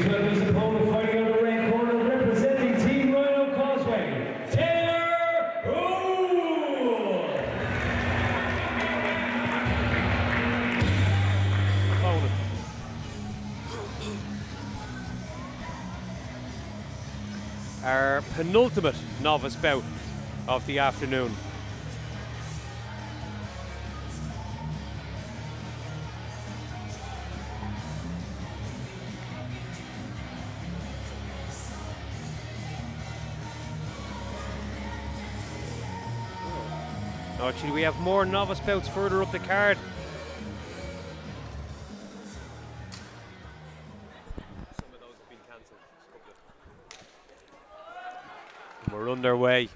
Please welcome his opponent fighting on the red corner, representing Team Ryano Causeway, Hoole. Opponent. Our penultimate novice bout of the afternoon. Oh, actually, we have more novice bouts further up the card. Some of those have been cancelled. We're underway.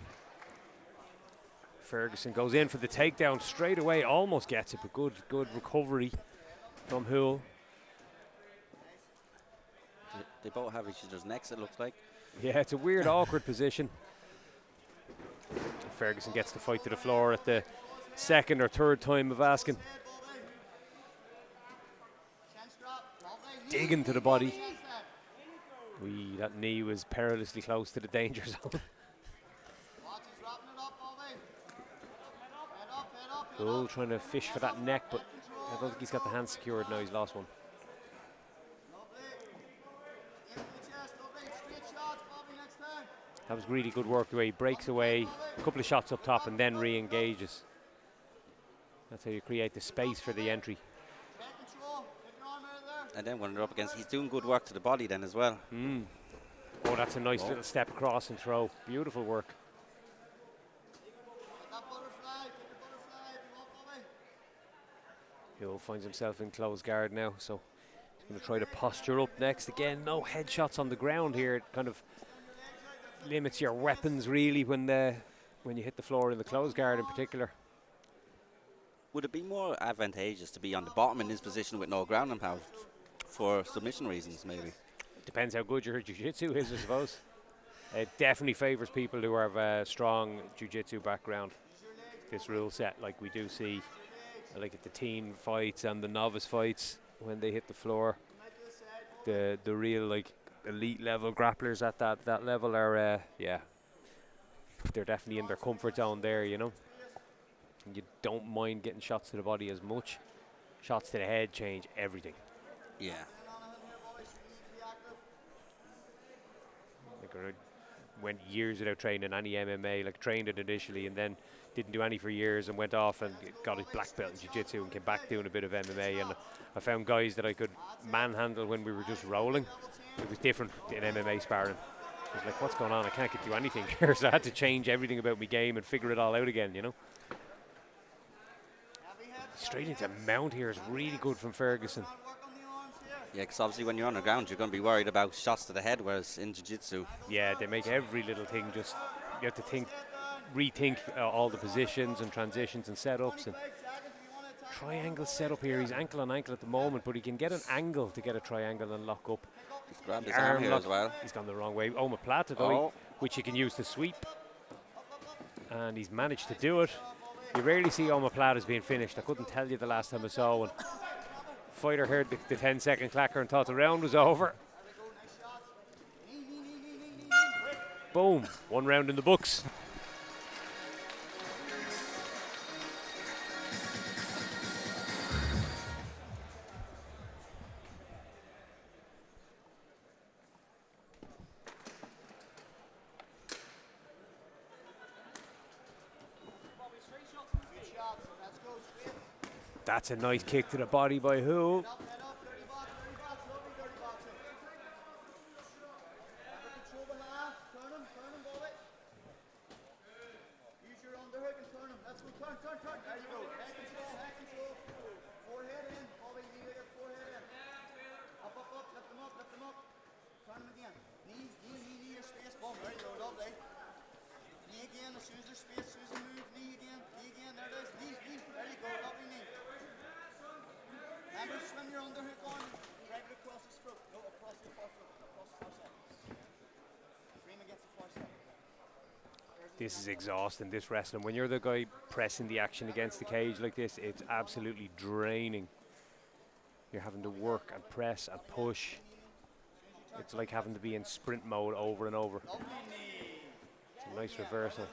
Ferguson goes in for the takedown straight away, almost gets it, but good recovery from Hoole. They both have each other's necks, it looks like. Yeah, it's a weird, awkward position. Ferguson gets the fight to the floor at the second or third time of asking. Digging to the body. That knee was perilously close to the danger zone. Hoole trying to fish for that neck, but I don't think he's got the hand secured now. He's lost one. That was really good work the way he breaks away, a couple of shots up top and then re-engages. That's how you create the space for the entry. And then when they're up against, he's doing good work to the body then as well. Oh, that's a nice little step across and throw. Beautiful work. Hoole finds himself in close guard now, so he's going to try to posture up next. Again, no headshots on the ground here. It kind of limits your weapons really when you hit the floor in the close guard in particular. Would it be more advantageous to be on the bottom in this position with no ground and pound for submission reasons, maybe? Depends how good your jiu-jitsu is, I suppose. It definitely favours people who have a strong jiu-jitsu background. This rule set, like we do see, like at the teen fights and the novice fights, when they hit the floor, the real like elite level grapplers at that level are yeah, they're definitely in their comfort zone there, you know. And you don't mind getting shots to the body as much. Shots to the head change everything. Yeah. Like I went years without training any MMA, like trained it initially and then didn't do any for years and went off and got his black belt in jiu-jitsu and came back doing a bit of MMA, and I found guys that I could manhandle when we were just rolling. It was different in MMA sparring. I was like, what's going on? I can't do anything here. So I had to change everything about my game and figure it all out again, you know. Straight into mount here is really good from Ferguson. Yeah, because obviously when you're on the ground, you're going to be worried about shots to the head, whereas in jiu-jitsu... Yeah, they make every little thing just... You have to rethink all the positions and transitions and setups. And triangle setup here. He's ankle on ankle at the moment, but he can get an angle to get a triangle and lock up. He's grabbed his arm here as well. He's gone the wrong way. Omoplata, which you can use to sweep. And he's managed to do it. You rarely see omoplatas being finished. I couldn't tell you the last time I saw one. Fighter heard the 10-second clacker and thought the round was over. Boom, 1 round in the books. That's a nice kick to the body by Hoole. This is exhausting, this wrestling. When you're the guy pressing the action against the cage like this, it's absolutely draining. You're having to work and press and push. It's like having to be in sprint mode over and over. It's a nice reversal.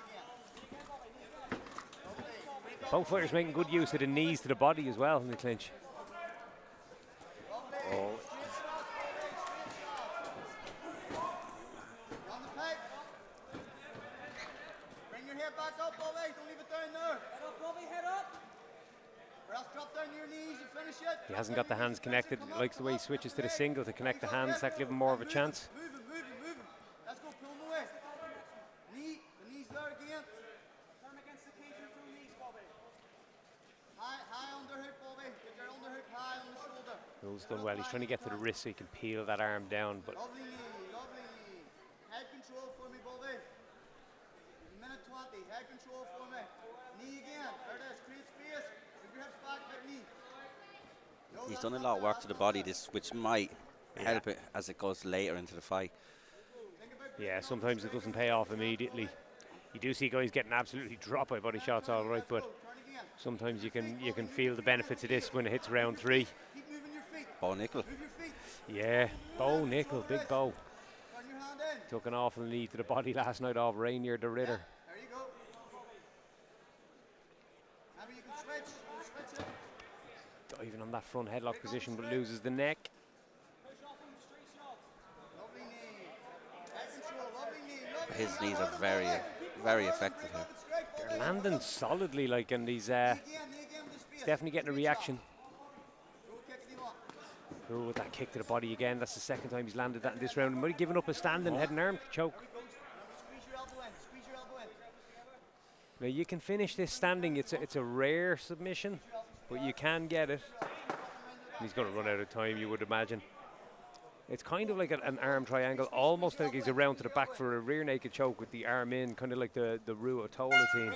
Both fighters making good use of the knees to the body as well in the clinch. Oh. Bring your head back up, Bobby. Don't leave it down there. Head up, Bobby. Head up. Press, drop down to your knees and finish it. He hasn't got the hands connected. He likes the way he switches to the single to connect the hands. That give him more of a chance. Move him, move him, move him. Let's go, pull him away. Knee, the knees there again. Turn against the cage with your knees, Bobby. High underhook, Bobby. Get your underhook high on the shoulder. Hoole's done well. He's trying to get to the wrist so he can peel that arm down. But Lovely knee, lovely knee. Head control for me, Bobby. Minute 20, head control for me. Knee again. There it is. Create space. Move your hips back, big knee. He's done a lot of work to the body, this, which might help it as it goes later into the fight. yeah, sometimes it doesn't pay off immediately. You do see guys getting absolutely dropped by body shots, all right, but sometimes you can feel the benefits of this when it hits round 3. Keep moving your feet. Bo Nickel. Move your feet. Yeah, Bo Nickel, big Bo. Turn your hand in. Took an awful knee to the body last night off Rainier the Ritter. There you go. Maybe you can switch. Switch it. Diving on that front headlock position but loses the neck. Lovely knee. Head control. Lovely knee. Lovely His knees are very, very effective here. They're landing solidly, like, and he's definitely getting a reaction. Hoole with that kick to the body again. That's the second time he's landed that in this round. He might have given up a standing head and arm choke. Squeeze your elbow in. Squeeze your elbow in. Now you can finish this standing. It's a rare submission, but you can get it. He's going to run out of time, you would imagine. It's kind of like an arm triangle, almost like he's around to the back for a rear naked choke with the arm in, kind of like the Ruotola team.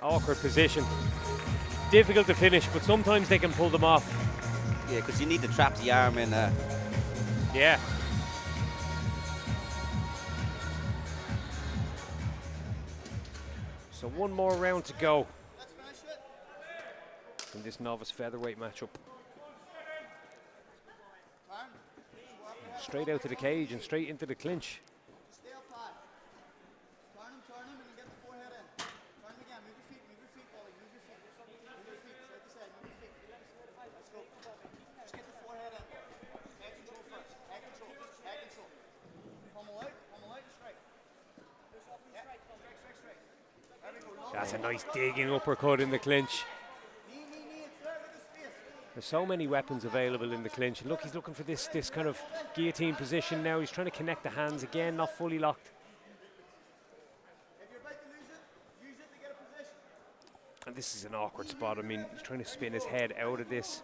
Awkward position. Difficult to finish, but sometimes they can pull them off. Yeah, because you need to trap the arm in. Yeah. So one more round to go Let's finish it. in this novice featherweight matchup. Turn. Straight out to the cage and straight into the clinch. Stay up high. Turn him, and you get the forehead in. Turn him again. Move your feet, Polly. Move your feet. Move your feet. Side to side. Move your feet. Let's go. Just get the forehead in. Head control first. Head control. Head control. Pummel out, straight. Yeah, straight. There we go. That's a nice digging uppercut in the clinch. Knee, it's there with the space. There's so many weapons available in the clinch. Look, he's looking for this kind of guillotine position now. He's trying to connect the hands again, not fully locked. If you're about to lose it, use it to get a position. And this is an awkward spot. I mean, he's trying to spin his head out of this.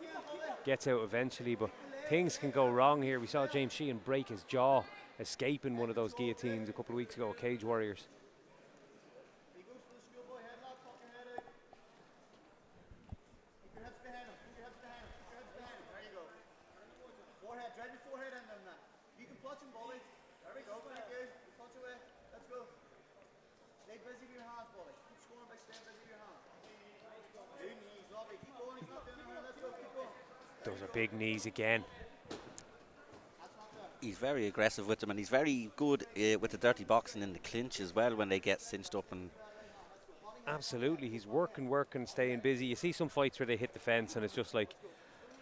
Gets out eventually, but things can go wrong here. We saw James Sheehan break his jaw, escaping one of those guillotines a couple of weeks ago at Cage Warriors. He goes for the schoolboy headlock, pop your head out. Keep your hips behind him. Keep your hips behind him. Keep your hips behind him. There you go. Forehead. Drive your forehead in them now. You can punch him, Bolly. There we go. Very good. Punch away. Let's go. Stay busy with your hands, Bolly. Keep scoring by staying busy with your hands. Two knees. Lovely. Keep going. He's not doing it. Let's go. Keep going. Those are big knees again. He's very aggressive with them, and he's very good with the dirty boxing in the clinch as well when they get cinched up. And Absolutely, he's working, staying busy. You see some fights where they hit the fence and it's just like,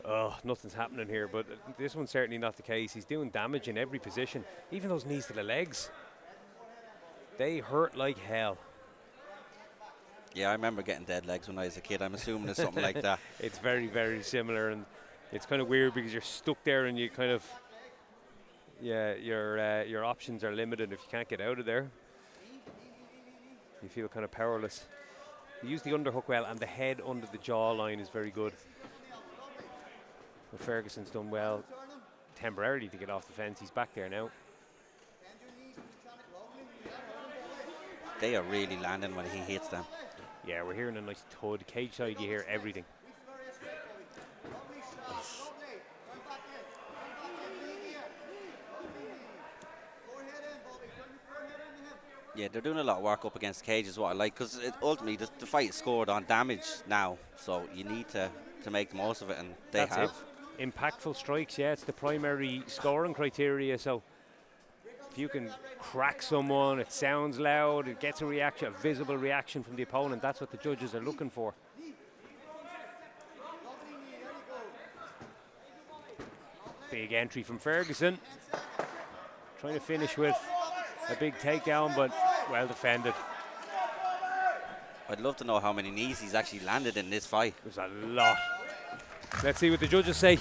oh, nothing's happening here. But this one's certainly not the case. He's doing damage in every position, even those knees to the legs. They hurt like hell. yeah, I remember getting dead legs when I was a kid. I'm assuming it's something like that. It's very, very similar, and it's kind of weird because you're stuck there and you kind of, yeah, your options are limited if you can't get out of there. You feel kind of powerless. You use the underhook well, and the head under the jawline is very good. But Ferguson's done well temporarily to get off the fence. He's back there now. They are really landing when he hits them. Yeah, we're hearing a nice thud. Cage side, you hear everything. Yeah, they're doing a lot of work up against the cage is what I like, because ultimately the fight is scored on damage now, so you need to make the most of it, and they That's have. it. Impactful strikes, yeah, it's the primary scoring criteria, so you can crack someone, it sounds loud, it gets a reaction, a visible reaction from the opponent. That's what the judges are looking for. Big entry from Ferguson. Trying to finish with a big takedown, but well defended. I'd love to know how many knees he's actually landed in this fight. There's a lot. Let's see what the judges say.